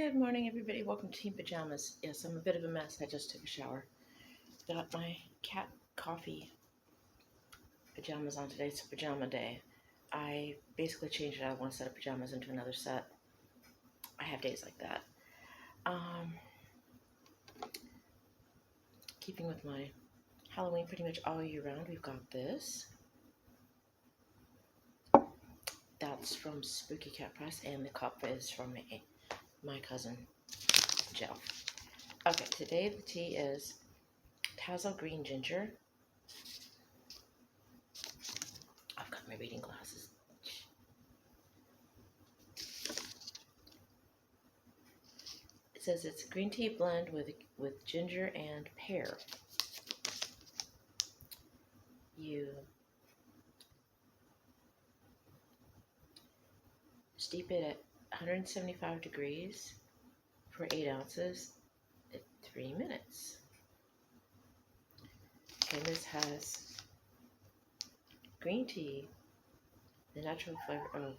Good morning, everybody. Welcome to Team Pajamas. Yes, I'm a bit of a mess. I just took a shower. Got my cat coffee pajamas on today. It's pajama day. I basically changed it out of one set of pajamas into another set. I have days like that. Keeping with my Halloween pretty much all year round, we've got this. That's from Spooky Cat Press, and the cup is from my cousin, Jeff. Okay, today the tea is Tazo green ginger. I've got my reading glasses. It says it's a green tea blend with ginger and pear. You steep it at 175 degrees for 8 ounces at 3 minutes. And this has green tea, the natural flavor of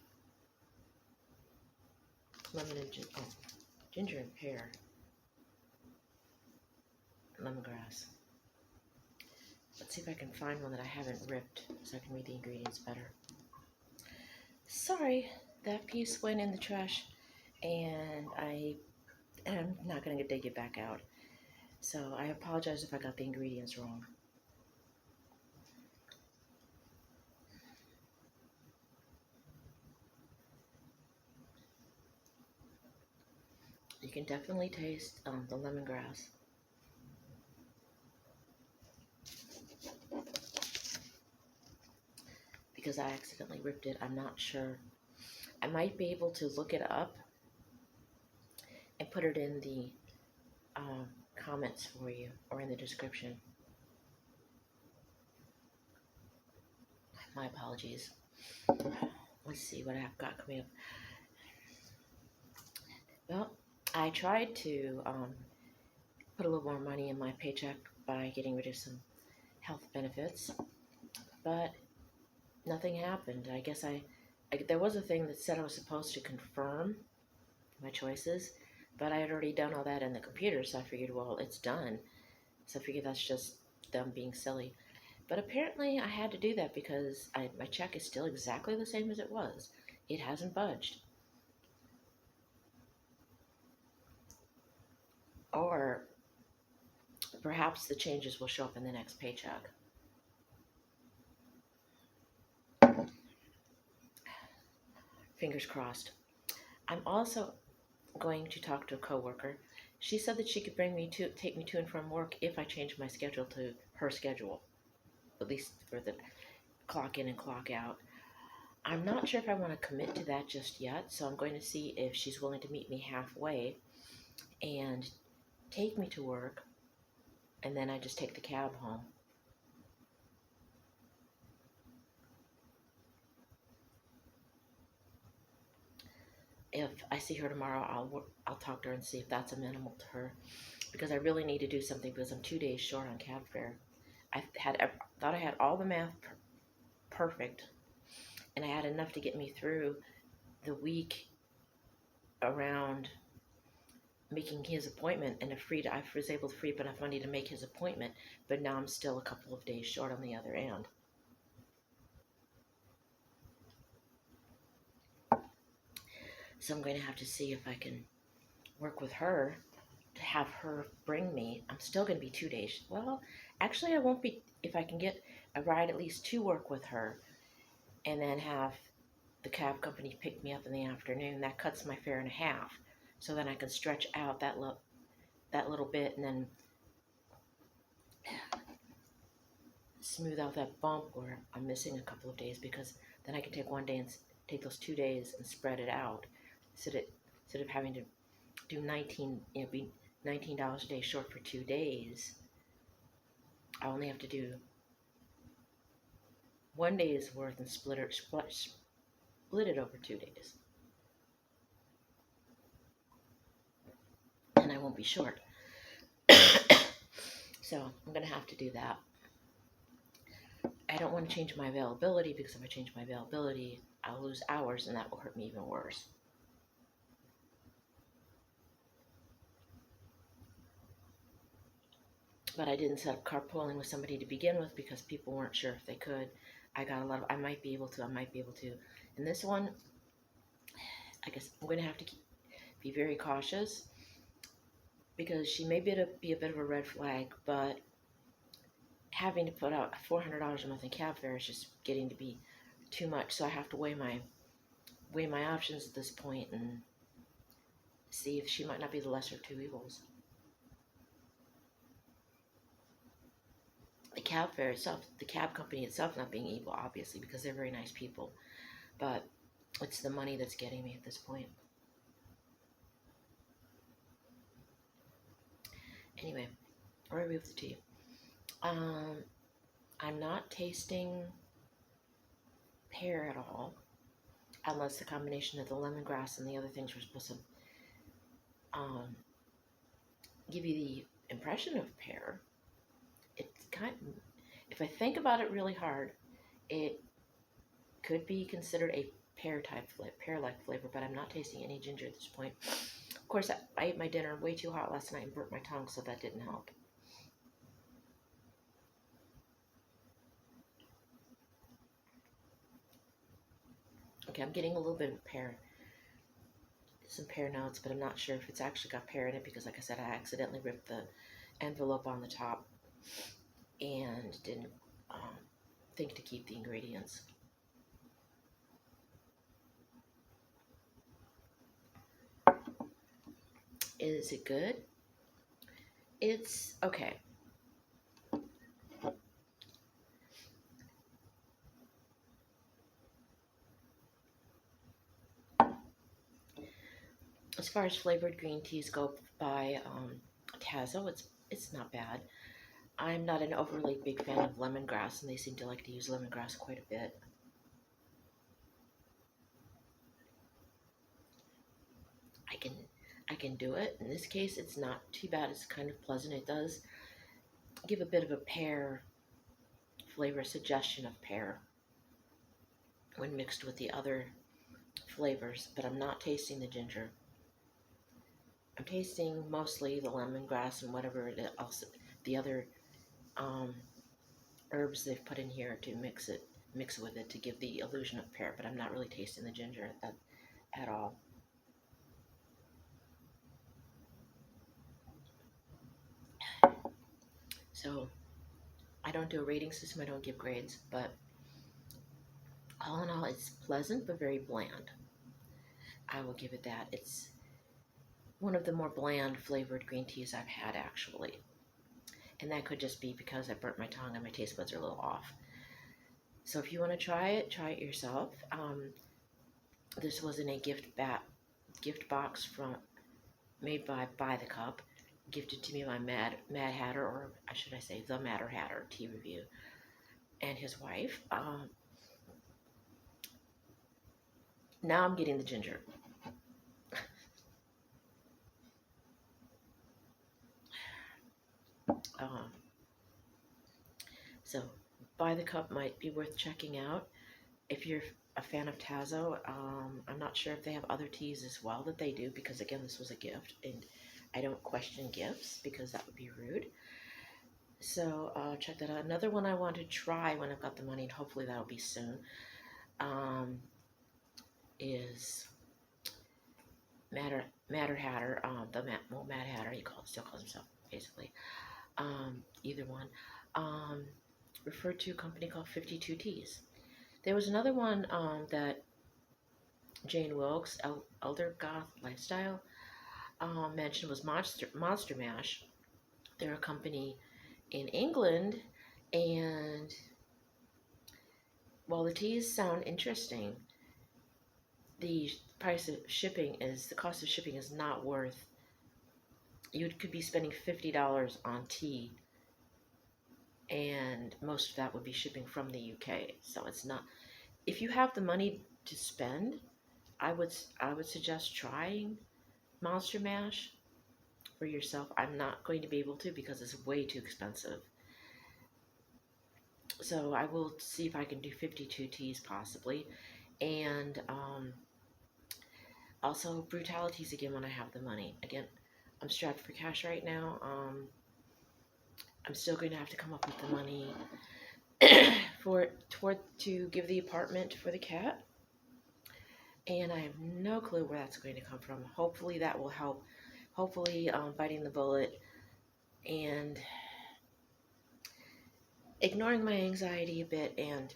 lemon and ginger and pear, lemongrass. Let's see if I can find one that I haven't ripped so I can read the ingredients better. Sorry, that piece went in the trash and I'm not going to dig it back out. So I apologize if I got the ingredients wrong. You can definitely taste the lemongrass. Because I accidentally ripped it, I'm not sure. I might be able to look it up and put it in the comments for you or in the description. My apologies. Let's see what I've got coming up. Well, I tried to put a little more money in my paycheck by getting rid of some health benefits, but nothing happened. I guess there was a thing that said I was supposed to confirm my choices, but I had already done all that in the computer, so I figured, well, it's done. So I figured that's just them being silly. But apparently I had to do that because my check is still exactly the same as it was. It hasn't budged. Or perhaps the changes will show up in the next paycheck. Fingers crossed. I'm also going to talk to a coworker. She said that she could take me to and from work if I changed my schedule to her schedule, at least for the clock in and clock out. I'm not sure if I want to commit to that just yet, so I'm going to see if she's willing to meet me halfway and take me to work, and then I just take the cab home. If I see her tomorrow, I'll talk to her and see if that's amenable to her, because I really need to do something because I'm 2 days short on cab fare. I thought I had all the math perfect, and I had enough to get me through the week around making his appointment, and I was able to free up enough money to make his appointment, but now I'm still a couple of days short on the other end. So I'm going to have to see if I can work with her to have her bring me. I'm still going to be 2 days. Well, actually I won't be, if I can get a ride at least to work with her and then have the cab company pick me up in the afternoon. That cuts my fare in half. So then I can stretch out that little bit and then smooth out that bump where I'm missing a couple of days, because then I can take one day and take those 2 days and spread it out instead of having to do be $19 a day short for 2 days. I only have to do 1 day's worth and split it over 2 days. And I won't be short. So I'm going to have to do that. I don't want to change my availability, because if I change my availability, I'll lose hours and that will hurt me even worse. but I didn't set up carpooling with somebody to begin with because people weren't sure if they could. I got a lot of, I might be able to, I might be able to. And this one, I guess I'm going to have to be very cautious because she may be a bit of a red flag, but having to put out $400 a month in cab fare is just getting to be too much. So I have to weigh my options at this point and see if she might not be the lesser of two evils. The cab fare itself, the cab company itself not being evil, obviously, because they're very nice people. But it's the money that's getting me at this point. Anyway, where are we with the tea? I'm not tasting pear at all, unless the combination of the lemongrass and the other things were supposed to um, give you the impression of pear. It's kind of, if I think about it really hard, it could be considered a pear-like flavor, but I'm not tasting any ginger at this point. Of course, I ate my dinner way too hot last night and burnt my tongue, so that didn't help. Okay, I'm getting a little bit of pear, some pear notes, but I'm not sure if it's actually got pear in it because, like I said, I accidentally ripped the envelope on the top and didn't think to keep the ingredients. Is it good? It's okay. As far as flavored green teas go by Tazo, it's not bad. I'm not an overly big fan of lemongrass, and they seem to like to use lemongrass quite a bit. I can I can do it. In this case, it's not too bad. It's kind of pleasant. It does give a bit of a pear flavor, suggestion of pear when mixed with the other flavors, but I'm not tasting the ginger. I'm tasting mostly the lemongrass and whatever it else, the other um, herbs they've put in here to mix with it to give the illusion of pear. But I'm not really tasting the ginger at all. So I don't do a rating system. I don't give grades, but all in all, it's pleasant but very bland. I will give it that. It's one of the more bland flavored green teas I've had actually. And that could just be because I burnt my tongue and my taste buds are a little off. So if you want to try it yourself. This was in a gift box from made by the Cup, gifted to me by Mad Hatter, or should I say the Matter Hatter tea review, and his wife. Now I'm getting the ginger. Um, so By the Cup might be worth checking out if you're a fan of Tazo. I'm not sure if they have other teas as well that they do because again this was a gift and I don't question gifts because that would be rude. So check that out. Another one I want to try when I've got the money, and hopefully that'll be soon, um, is Matter Hatter. Mad Hatter, still calls himself basically. Either one. Um, Referred to a company called 52 Teas. There was another one that Jane Wilkes, Elder Goth Lifestyle, mentioned was Monster Mash. They're a company in England, and while the teas sound interesting, the cost of shipping is not worth. You could be spending $50 on tea, and most of that would be shipping from the UK. So it's not. If you have the money to spend, I would suggest trying Monster Mash for yourself. I'm not going to be able to because it's way too expensive. So I will see if I can do 52 teas possibly, and also brutalities again when I have the money. Again, I'm strapped for cash right now. I'm still going to have to come up with the money to give the apartment for the cat, and I have no clue where that's going to come from. Hopefully that will help. Hopefully, biting the bullet and ignoring my anxiety a bit and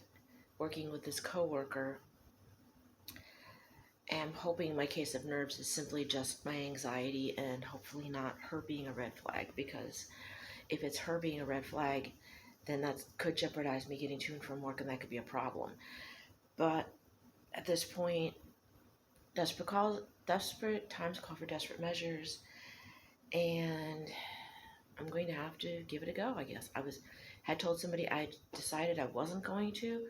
working with this coworker. I'm hoping my case of nerves is simply just my anxiety and hopefully not her being a red flag, because if it's her being a red flag, then that could jeopardize me getting to and from work, and that could be a problem. But at this point, desperate times call for desperate measures, and I'm going to have to give it a go, I guess. Had told somebody I decided I wasn't going to,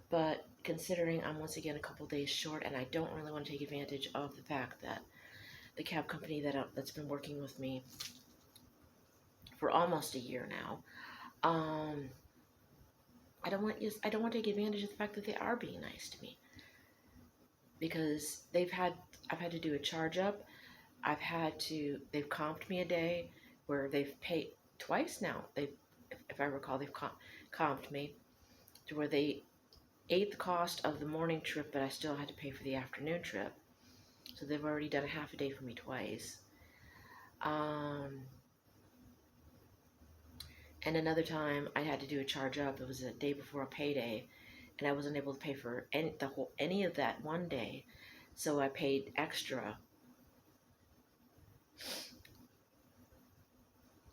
but considering I'm once again a couple days short, and I don't really want to take advantage of the fact that the cab company that's been working with me for almost a year now, I don't want to take advantage of the fact that they are being nice to me, because I've had to do a charge up. They've comped me a day where they've paid twice now. If I recall, they've comped me to where they ate the cost of the morning trip, but I still had to pay for the afternoon trip. So they've already done a half a day for me twice. And another time I had to do a charge up. It was a day before a payday, and I wasn't able to pay for any of that one day, so I paid extra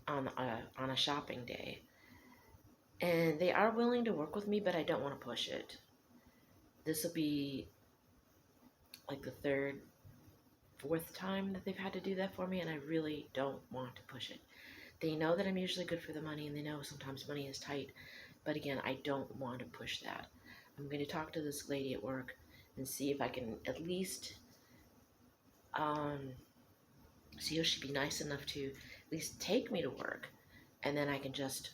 on a shopping day. And they are willing to work with me, but I don't want to push it. This will be like the third, fourth time that they've had to do that for me, and I really don't want to push it. They know that I'm usually good for the money, and they know sometimes money is tight, but again, I don't want to push that. I'm going to talk to this lady at work and see if I can at least see if she'd be nice enough to at least take me to work, and then I can just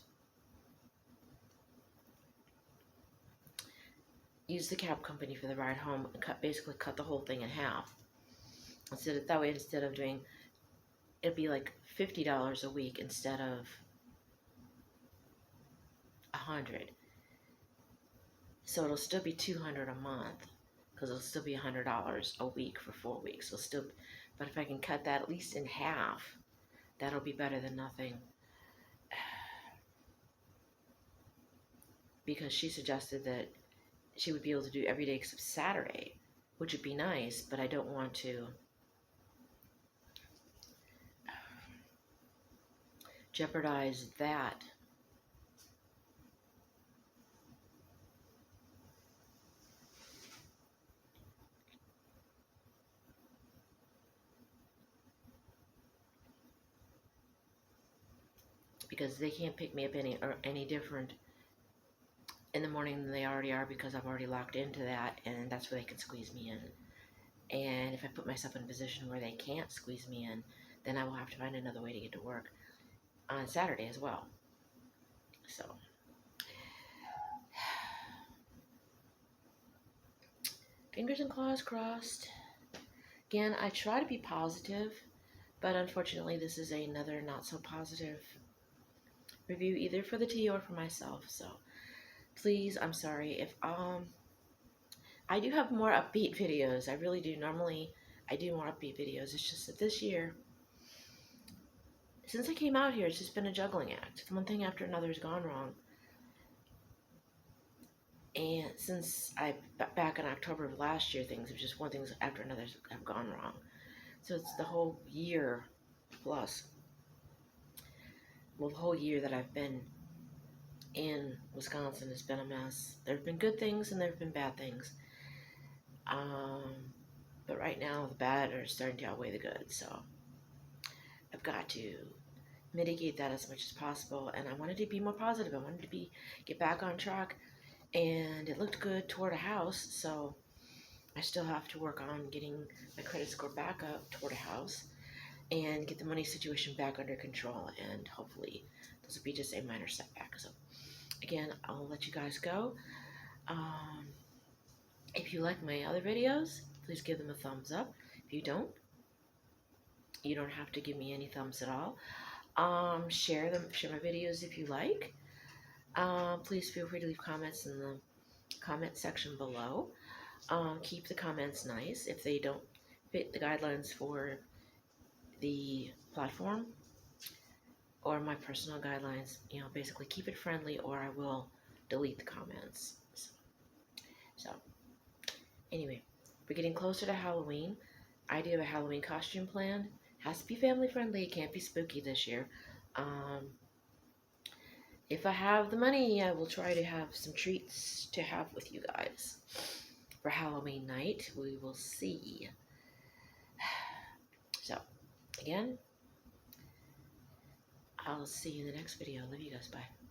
use the cab company for the ride home and basically cut the whole thing in half. Instead of doing, it'd be like $50 a week instead of $100. So it'll still be $200 a month, because it'll still be $100 a week for 4 weeks. But if I can cut that at least in half, that'll be better than nothing. Because she suggested that she would be able to do every day except Saturday, which would be nice, but I don't want to jeopardize that. Because they can't pick me up any different in the morning than they already are, because I've already locked into that, and that's where they can squeeze me in. And if I put myself in a position where they can't squeeze me in, then I will have to find another way to get to work on Saturday as well. So, fingers and claws crossed. Again, I try to be positive, but unfortunately this is another not so positive review, either for the tea or for myself. So please, I'm sorry if I do have more upbeat videos. I really do. Normally I do more upbeat videos. It's just that this year, since I came out here, it's just been a juggling act. One thing after another has gone wrong. And since back in October of last year, things have just one thing after another have gone wrong. So it's the whole year plus. Well, the whole year that I've been in Wisconsin has been a mess. There have been good things and there have been bad things. But right now, the bad are starting to outweigh the good. So I've got to mitigate that as much as possible. And I wanted to be more positive. I wanted to get back on track. And it looked good toward a house. So I still have to work on getting my credit score back up toward a house and get the money situation back under control. And hopefully this will be just a minor setback. So again, I'll let you guys go. If you like my other videos, please give them a thumbs up. If you don't have to give me any thumbs at all. Share my videos if you like. Please feel free to leave comments in the comment section below. Keep the comments nice. If they don't fit the guidelines for the platform or my personal guidelines, basically keep it friendly or I will delete the comments. So anyway, we're getting closer to Halloween. I do have a Halloween costume planned. Has to be family friendly. It can't be spooky this year. Um, if I have the money, I will try to have some treats to have with you guys for Halloween night. We will see. So, again, I'll see you in the next video. Love you guys. Bye.